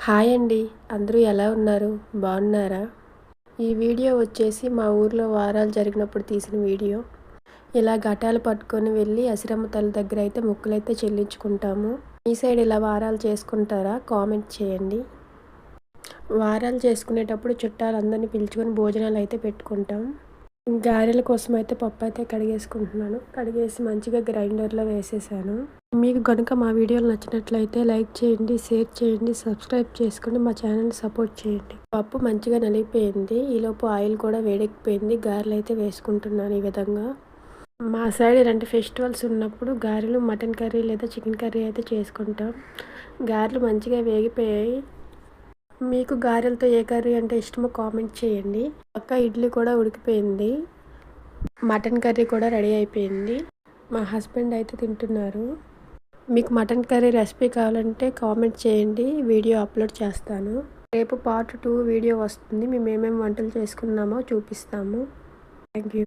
Hi అండి. అందరూ ఎలా ఉన్నారు? బాగున్నారా? ఈ వీడియో వచ్చేసి మా ఊర్లో వారాలు జరిగినప్పుడు తీసిన వీడియో. ఇలా ఘటాలు పట్టుకొని వెళ్ళి అసిరమ్మ తల్లి దగ్గర అయితే మొక్కులైతే చెల్లించుకుంటాము. మీ సైడ్ ఇలా వారాలు చేసుకుంటారా? కామెంట్ చేయండి. వారాలు చేసుకునేటప్పుడు చుట్టాలందరినీ పిలుచుకొని భోజనాలు అయితే పెట్టుకుంటాం. గారెల కోసం అయితే పప్పు అయితే కడిగేసుకుంటున్నాను. కడిగేసి మంచిగా గ్రైండర్లో వేసేసాను. మీకు కనుక మా వీడియోలు నచ్చినట్లయితే లైక్ చేయండి, షేర్ చేయండి, సబ్స్క్రైబ్ చేసుకొని మా ఛానల్ని సపోర్ట్ చేయండి. పప్పు మంచిగా నలిగిపోయింది. ఈలోపు ఆయిల్ కూడా వేడెక్కిపోయింది. గారెలు అయితే వేసుకుంటున్నాను ఈ విధంగా. మా సైడ్ ఇలాంటి ఫెస్టివల్స్ ఉన్నప్పుడు గారెలు మటన్ కర్రీ లేదా చికెన్ కర్రీ అయితే చేసుకుంటాం. గారెలు మంచిగా వేగిపోయాయి. మీకు గారెలతో ఏ కర్రీ అంటే ఇష్టమో కామెంట్ చేయండి. పక్క ఇడ్లీ కూడా ఉడికిపోయింది. మటన్ కర్రీ కూడా రెడీ అయిపోయింది. మా హస్బెండ్ అయితే తింటున్నారు. మీకు మటన్ కర్రీ రెసిపీ కావాలంటే కామెంట్ చేయండి, వీడియో అప్లోడ్ చేస్తాను. రేపు పార్ట్ 2 వీడియో వస్తుంది. మేము ఏమేమి వంటలు చేసుకున్నామో చూపిస్తాము. Thank you.